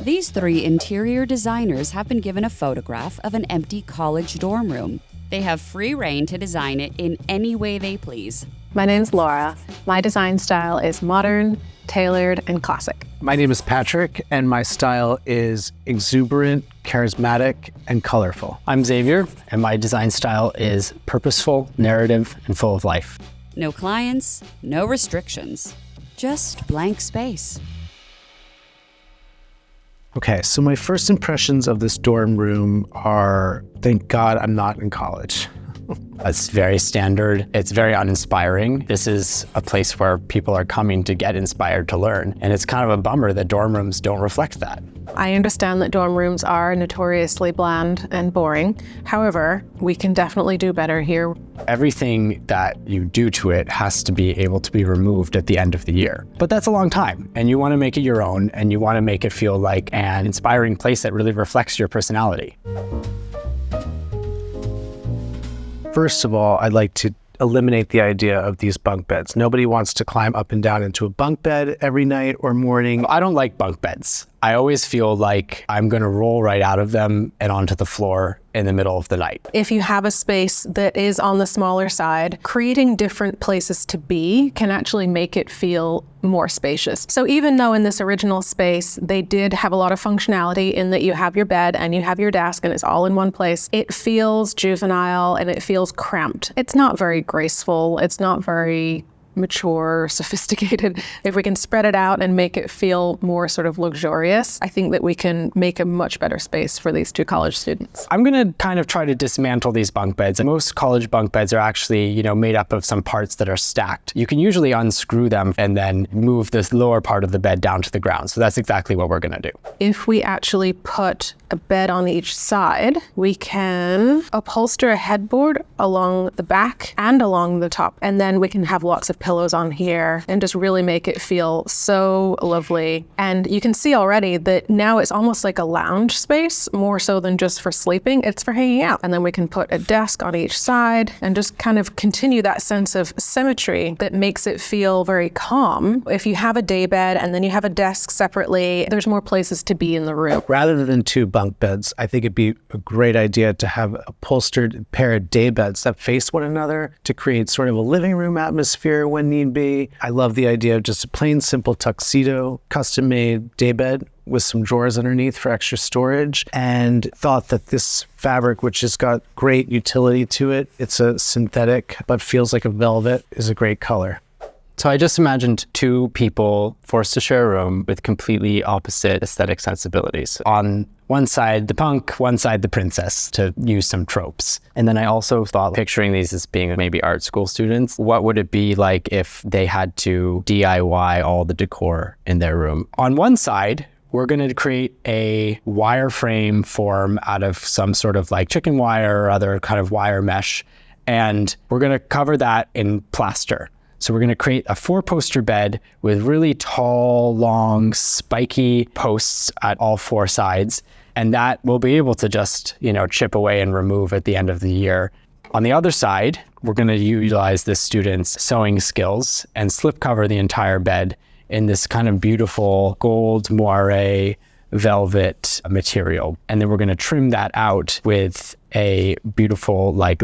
These three interior designers have been given a photograph of an empty college dorm room. They have free reign to design it in any way they please. My name's Laura. My design style is modern, tailored, and classic. My name is Patrick, and my style is exuberant, charismatic, and colorful. I'm Xavier, and my design style is purposeful, narrative, and full of life. No clients, no restrictions, just blank space. Okay, so my first impressions of this dorm room are, thank God I'm not in college. It's very standard. It's very uninspiring. This is a place where people are coming to get inspired to learn. And it's kind of a bummer that dorm rooms don't reflect that. I understand that dorm rooms are notoriously bland and boring. However, we can definitely do better here. Everything that you do to it has to be able to be removed at the end of the year. But that's a long time, and you want to make it your own, and you want to make it feel like an inspiring place that really reflects your personality. First of all, I'd like to eliminate the idea of these bunk beds. Nobody wants to climb up and down into a bunk bed every night or morning. I don't like bunk beds. I always feel like I'm going to roll right out of them and onto the floor in the middle of the night. If you have a space that is on the smaller side, creating different places to be can actually make it feel more spacious. So even though in this original space, they did have a lot of functionality in that you have your bed and you have your desk and it's all in one place, it feels juvenile and it feels cramped. It's not very graceful. It's not very mature, sophisticated. If we can spread it out and make it feel more sort of luxurious, I think that we can make a much better space for these two college students. I'm going to kind of try to dismantle these bunk beds. Most college bunk beds are actually, made up of some parts that are stacked. You can usually unscrew them and then move this lower part of the bed down to the ground. So that's exactly what we're going to do. If we actually put a bed on each side, we can upholster a headboard along the back and along the top. And then we can have lots of pillows on here and just really make it feel so lovely. And you can see already that now it's almost like a lounge space, more so than just for sleeping. It's for hanging out. And then we can put a desk on each side and just kind of continue that sense of symmetry that makes it feel very calm. If you have a day bed and then you have a desk separately, there's more places to be in the room. Rather than two bunk beds, I think it'd be a great idea to have a upholstered pair of day beds that face one another to create sort of a living room atmosphere when need be. I love the idea of just a plain, simple tuxedo, custom-made daybed with some drawers underneath for extra storage, and thought that this fabric, which has got great utility to it, it's a synthetic but feels like a velvet, is a great color. So I just imagined two people forced to share a room with completely opposite aesthetic sensibilities. On one side, the punk, one side, the princess, to use some tropes. And then I also thought, picturing these as being maybe art school students, what would it be like if they had to DIY all the decor in their room? On one side, we're going to create a wireframe form out of some sort of like chicken wire or other kind of wire mesh. And we're going to cover that in plaster. So we're going to create a 4-poster bed with really tall, long, spiky posts at all 4 sides. And that we'll be able to just, chip away and remove at the end of the year. On the other side, we're going to utilize the students' sewing skills and slip cover the entire bed in this kind of beautiful gold moire velvet material. And then we're going to trim that out with a beautiful light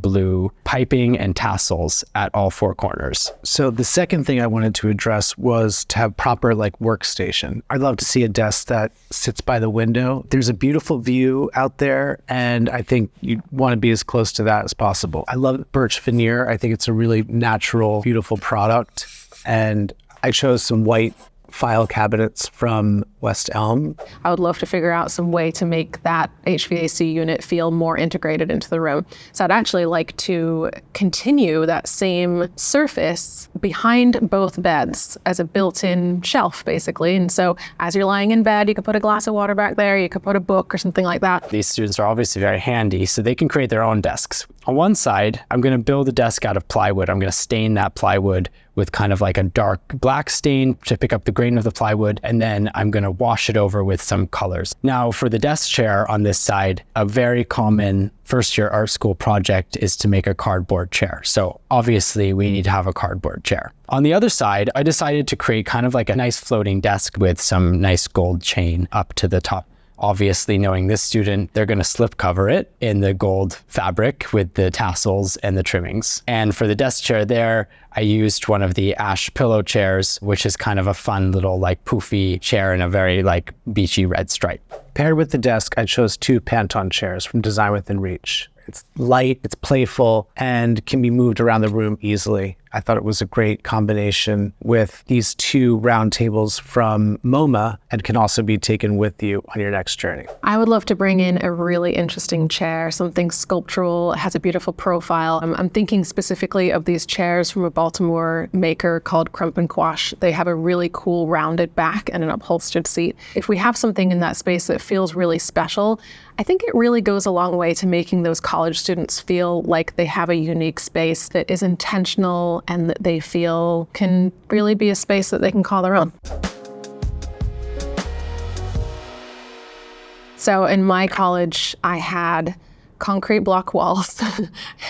blue piping and tassels at all 4 corners. So the second thing I wanted to address was to have proper workstation. I'd love to see a desk that sits by the window. There's a beautiful view out there, and I think you want to be as close to that as possible. I love birch veneer. I think it's a really natural, beautiful product. And I chose some white file cabinets from West Elm. I would love to figure out some way to make that HVAC unit feel more integrated into the room. So I'd actually like to continue that same surface behind both beds as a built-in shelf, basically. And so as you're lying in bed, you could put a glass of water back there, you could put a book or something like that. These students are obviously very handy, so they can create their own desks. On one side, I'm going to build a desk out of plywood. I'm going to stain that plywood with kind of like a dark black stain to pick up the grain of the plywood, and then I'm going to wash it over with some colors. Now for the desk chair on this side, a very common first year art school project is to make a cardboard chair. So obviously we need to have a cardboard chair. On the other side, I decided to create kind of like a nice floating desk with some nice gold chain up to the top. Obviously, knowing this student, they're going to slip cover it in the gold fabric with the tassels and the trimmings. And for the desk chair there, I used one of the ash pillow chairs, which is kind of a fun little like poofy chair in a very like beachy red stripe. Paired with the desk, I chose 2 Pantone chairs from Design Within Reach. It's light, it's playful, and can be moved around the room easily. I thought it was a great combination with these 2 round tables from MoMA, and can also be taken with you on your next journey. I would love to bring in a really interesting chair, something sculptural, has a beautiful profile. I'm thinking specifically of these chairs from a Baltimore maker called Crump and Quash. They have a really cool rounded back and an upholstered seat. If we have something in that space that feels really special, I think it really goes a long way to making those college students feel like they have a unique space that is intentional and that they feel can really be a space that they can call their own. So in my college, I had concrete block walls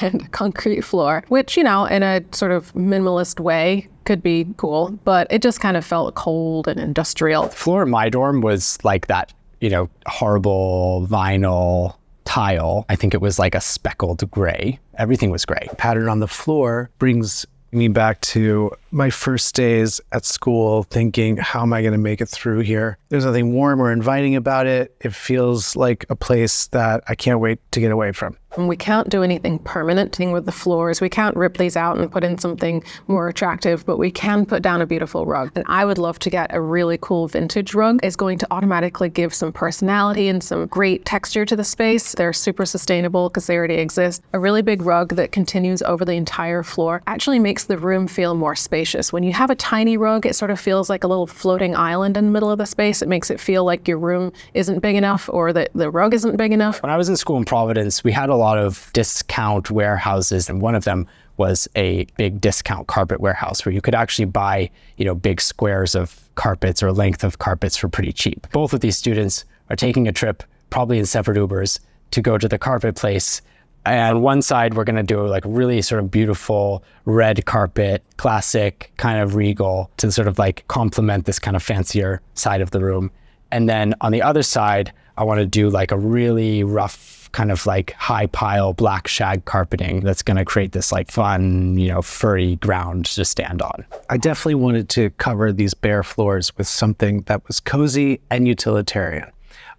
and concrete floor, which, you know, in a sort of minimalist way could be cool, but it just kind of felt cold and industrial. The floor in my dorm was like that, you know, horrible vinyl tile. I think it was like a speckled gray. Everything was gray. Pattern on the floor brings me back to my first days at school, thinking, how am I going to make it through here? There's nothing warm or inviting about it. It feels like a place that I can't wait to get away from. And we can't do anything permanent with the floors. We can't rip these out and put in something more attractive, but we can put down a beautiful rug. And I would love to get a really cool vintage rug. It's going to automatically give some personality and some great texture to the space. They're super sustainable because they already exist. A really big rug that continues over the entire floor actually makes the room feel more spacious. When you have a tiny rug, it sort of feels like a little floating island in the middle of the space. It makes it feel like your room isn't big enough or that the rug isn't big enough. When I was in school in Providence, we had a lot of discount warehouses, and one of them was a big discount carpet warehouse where you could actually buy, you know, big squares of carpets or length of carpets for pretty cheap. Both of these students are taking a trip, probably in separate Ubers, to go to the carpet place. And one side, we're going to do like really sort of beautiful red carpet, classic, kind of regal, to sort of like complement this kind of fancier side of the room. And then on the other side, I want to do like a really rough, kind of like high pile black shag carpeting that's going to create this like fun, you know, furry ground to stand on. I definitely wanted to cover these bare floors with something that was cozy and utilitarian.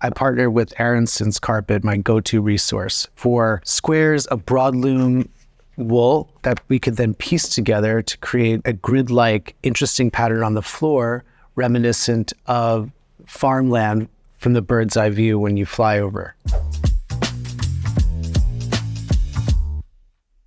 I partnered with Aronson's Carpet, my go-to resource, for squares of broadloom wool that we could then piece together to create a grid-like, interesting pattern on the floor, reminiscent of farmland from the bird's eye view when you fly over.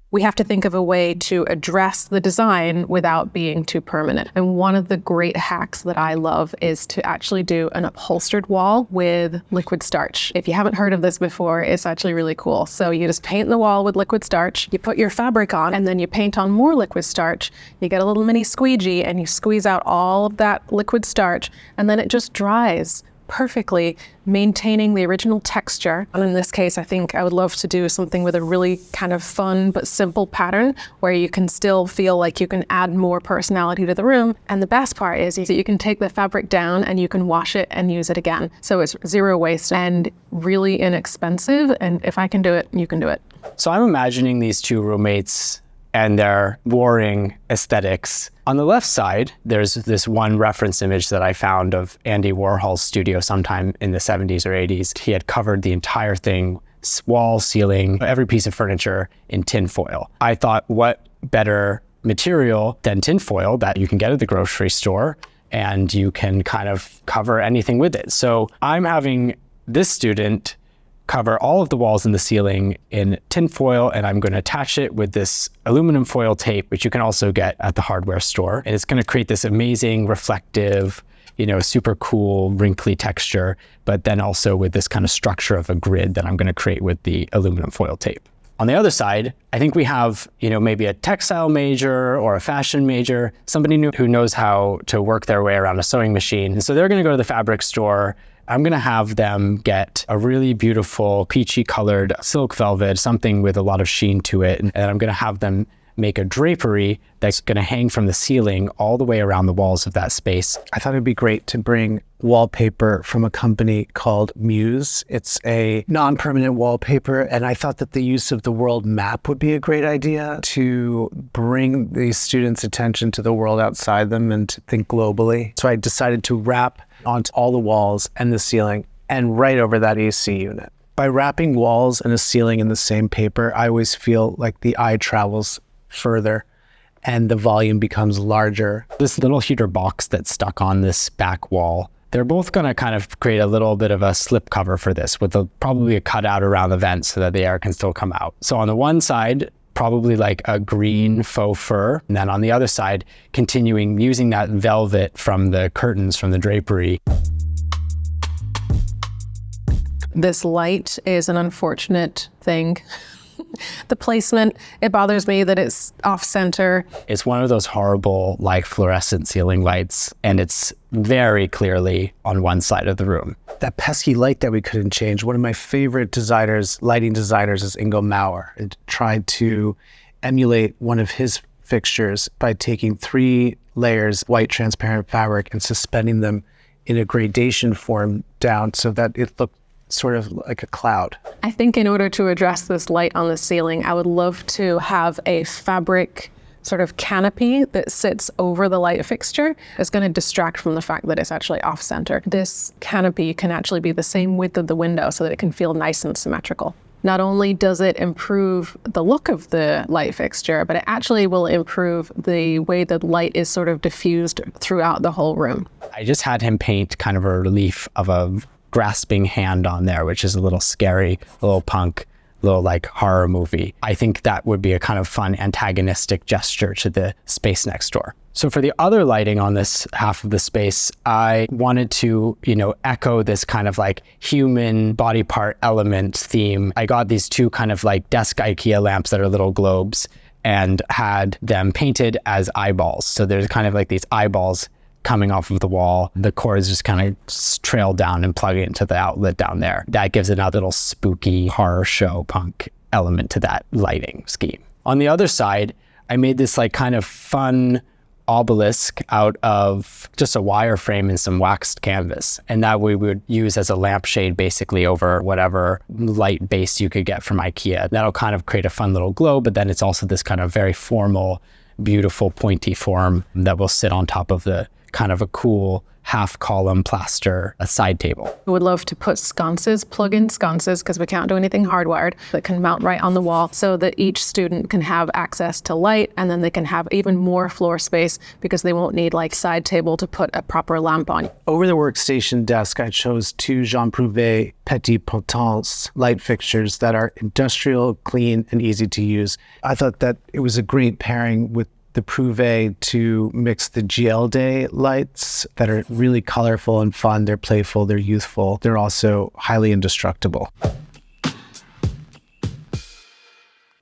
We have to think of a way to address the design without being too permanent. And one of the great hacks that I love is to actually do an upholstered wall with liquid starch. If you haven't heard of this before, it's actually really cool. So you just paint the wall with liquid starch, you put your fabric on, and then you paint on more liquid starch. You get a little mini squeegee and you squeeze out all of that liquid starch, and then it just dries perfectly, maintaining the original texture. And in this case, I think I would love to do something with a really kind of fun but simple pattern where you can still feel like you can add more personality to the room. And the best part is that you can take the fabric down and you can wash it and use it again. So it's zero waste and really inexpensive. And if I can do it, you can do it. So I'm imagining these two roommates and their warring aesthetics. On the left side, there's this one reference image that I found of Andy Warhol's studio sometime in the 70s or 80s. He had covered the entire thing, wall, ceiling, every piece of furniture in tin foil. I thought, what better material than tin foil that you can get at the grocery store, and you can kind of cover anything with it. So I'm having this student cover all of the walls and the ceiling in tin foil, and I'm going to attach it with this aluminum foil tape, which you can also get at the hardware store. And it's going to create this amazing, reflective, you know, super cool, wrinkly texture, but then also with this kind of structure of a grid that I'm going to create with the aluminum foil tape. On the other side, I think we have, maybe a textile major or a fashion major, somebody who knows how to work their way around a sewing machine. And so they're going to go to the fabric store. I'm going to have them get a really beautiful peachy colored silk velvet, something with a lot of sheen to it. And I'm going to have them make a drapery that's going to hang from the ceiling all the way around the walls of that space. I thought it'd be great to bring wallpaper from a company called Muse. It's a non-permanent wallpaper, and I thought that the use of the world map would be a great idea to bring these students' attention to the world outside them and to think globally. So I decided to wrap onto all the walls and the ceiling and right over that AC unit. By wrapping walls and a ceiling in the same paper, I always feel like the eye travels further and the volume becomes larger. This little heater box that's stuck on this back wall, they're both going to kind of create a little bit of a slip cover for this with probably a cutout around the vent so that the air can still come out. So on the one side, probably like a green faux fur. And then on the other side, continuing using that velvet from the curtains from the drapery. This light is an unfortunate thing. The placement, it bothers me that it's off center. It's one of those horrible like fluorescent ceiling lights, and it's very clearly on one side of the room. That pesky light that we couldn't change. One of my favorite designers, lighting designers, is Ingo Maurer. And tried to emulate one of his fixtures by taking 3 layers white transparent fabric and suspending them in a gradation form down so that it looked sort of like a cloud. I think in order to address this light on the ceiling, I would love to have a fabric sort of canopy that sits over the light fixture. It's going to distract from the fact that it's actually off center. This canopy can actually be the same width of the window so that it can feel nice and symmetrical. Not only does it improve the look of the light fixture, but it actually will improve the way that light is sort of diffused throughout the whole room. I just had him paint kind of a relief of a grasping hand on there, which is a little scary, a little punk, a little like horror movie. I think that would be a kind of fun antagonistic gesture to the space next door. So for the other lighting on this half of the space, I wanted to, echo this kind of like human body part element theme. I got these 2 kind of like desk IKEA lamps that are little globes and had them painted as eyeballs. So there's kind of like these eyeballs coming off of the wall. The cords just kind of trail down and plug it into the outlet down there. That gives it a little spooky horror show punk element to that lighting scheme. On the other side, I made this like kind of fun obelisk out of just a wireframe and some waxed canvas. And that we would use as a lampshade basically over whatever light base you could get from IKEA. That'll kind of create a fun little glow, but then it's also this kind of very formal, beautiful pointy form that will sit on top of the kind of a cool half column plaster, a side table. I would love to put sconces, plug-in sconces, because we can't do anything hardwired, that can mount right on the wall so that each student can have access to light, and then they can have even more floor space because they won't need like side table to put a proper lamp on. Over the workstation desk, I chose 2 Jean Prouvé Petit Potence light fixtures that are industrial, clean, and easy to use. I thought that it was a great pairing with the Prouvé to mix the GL Day lights that are really colorful and fun. They're playful, they're youthful, they're also highly indestructible.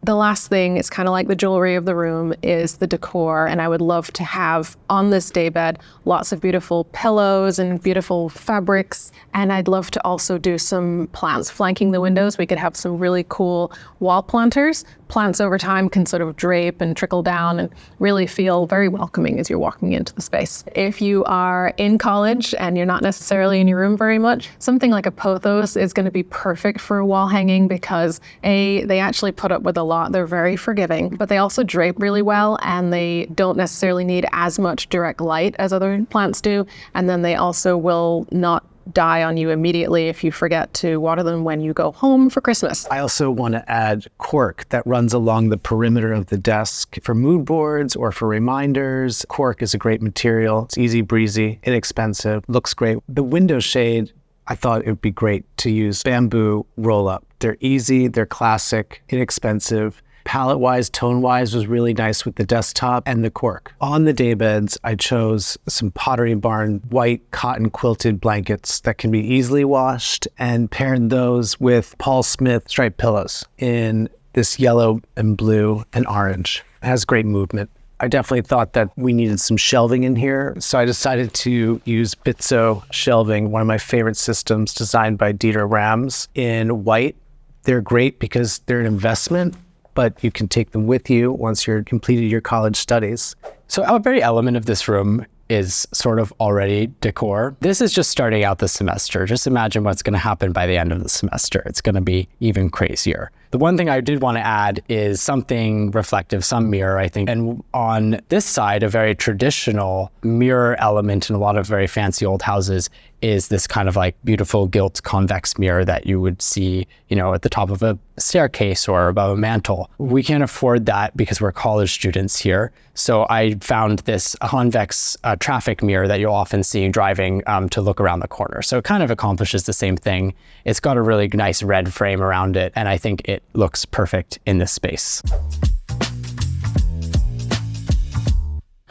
The last thing, it's kind of like the jewelry of the room, is the decor. And I would love to have on this daybed lots of beautiful pillows and beautiful fabrics. And I'd love to also do some plants flanking the windows. We could have some really cool wall planters. Plants over time can sort of drape and trickle down and really feel very welcoming as you're walking into the space. If you are in college and you're not necessarily in your room very much, something like a pothos is going to be perfect for wall hanging because they actually put up with a lot. They're very forgiving, but they also drape really well, and they don't necessarily need as much direct light as other plants do. And then they also will not die on you immediately if you forget to water them when you go home for Christmas. I also want to add cork that runs along the perimeter of the desk for mood boards or for reminders. Cork is a great material. It's easy breezy, inexpensive, looks great. The window shade, I thought it would be great to use bamboo roll-up. They're easy, they're classic, inexpensive. Palette-wise, tone-wise was really nice with the desktop and the cork. On the daybeds, I chose some Pottery Barn white cotton quilted blankets that can be easily washed and paired those with Paul Smith striped pillows in this yellow and blue and orange. It has great movement. I definitely thought that we needed some shelving in here, so I decided to use Bitso shelving, one of my favorite systems designed by Dieter Rams, in white. They're great because they're an investment, but you can take them with you once you're completed your college studies. So a very element of this room is sort of already decor. This is just starting out the semester. Just imagine what's going to happen by the end of the semester. It's going to be even crazier. The one thing I did want to add is something reflective, some mirror, I think. And on this side, a very traditional mirror element in a lot of very fancy old houses is this kind of like beautiful gilt convex mirror that you would see, you know, at the top of a staircase or above a mantle. We can't afford that because we're college students here. So I found this convex traffic mirror that you'll often see driving to look around the corner. So it kind of accomplishes the same thing. It's got a really nice red frame around it, and I think it looks perfect in this space.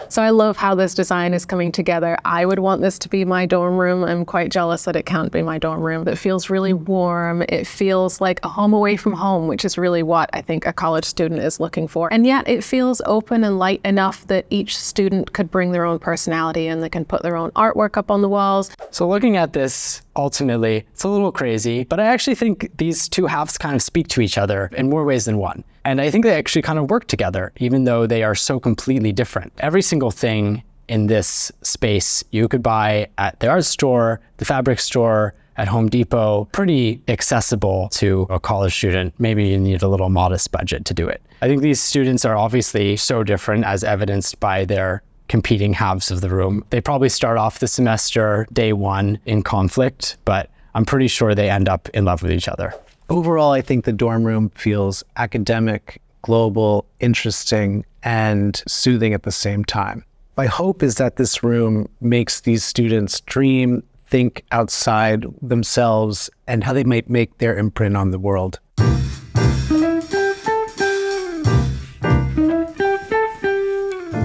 So I love how this design is coming together. I would want this to be my dorm room. I'm quite jealous that it can't be my dorm room. It feels really warm. It feels like a home away from home, which is really what I think a college student is looking for. And yet it feels open and light enough that each student could bring their own personality and they can put their own artwork up on the walls. So looking at this, ultimately, it's a little crazy, but I actually think these two halves kind of speak to each other in more ways than one. And I think they actually kind of work together, even though they are so completely different. Every single thing in this space you could buy at the art store, the fabric store, at Home Depot, pretty accessible to a college student. Maybe you need a little modest budget to do it. I think these students are obviously so different, as evidenced by their competing halves of the room. They probably start off the semester day one in conflict, but I'm pretty sure they end up in love with each other. Overall, I think the dorm room feels academic, global, interesting, and soothing at the same time. My hope is that this room makes these students dream, think outside themselves, and how they might make their imprint on the world.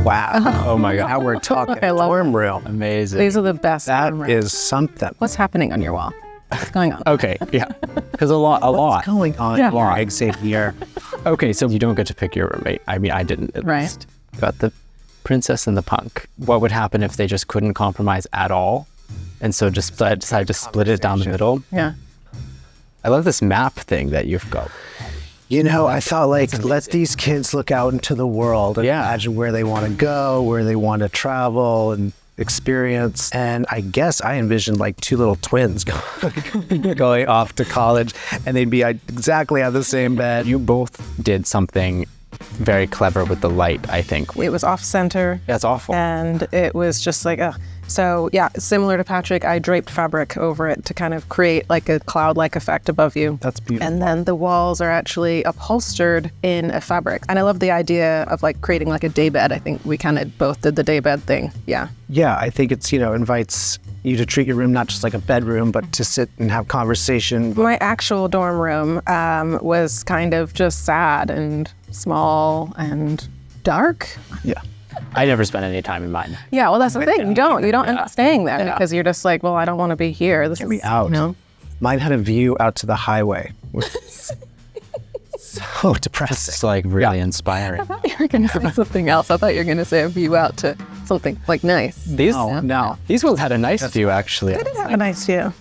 Wow. Oh my God. Now we're talking I love dorm room. Amazing. These are the best. That dorm rooms. is something. What's happening on your wall? What's going on? Okay, yeah. Because a lot. What's going on here, Xavier? Okay, so you don't get to pick your roommate. I mean, I didn't at Right. least. Got the princess and the punk. What would happen if they just couldn't compromise at all? And so just decided to split it down the middle? Yeah. I love this map thing that you've got. You know, I thought, like, let these kids look out into the world and imagine where they want to go, where they want to travel and experience. And I guess I envisioned like two little twins going off to college, and they'd be exactly on the same bed. You both did something very clever with the light, I think. It was off center. That's awful. And it was just like, so yeah, similar to Patrick, I draped fabric over it to kind of create like a cloud-like effect above you. That's beautiful. And then the walls are actually upholstered in a fabric. And I love the idea of like creating like a daybed. I think we kind of both did the daybed thing. Yeah. Yeah, I think it's, invites you to treat your room not just like a bedroom, but to sit and have conversation. My actual dorm room was kind of just sad and small and dark. Yeah. I never spent any time in mine. Yeah, well, that's the thing. You don't end up staying there because you're just like, well, I don't want to be here. This Get is me out. Mine had a view out to the highway. So depressing. It's like really inspiring. I thought you were going to say something else. I thought you were going to say a view out to something like nice. These No. These ones had a nice view, actually. It did have a nice view.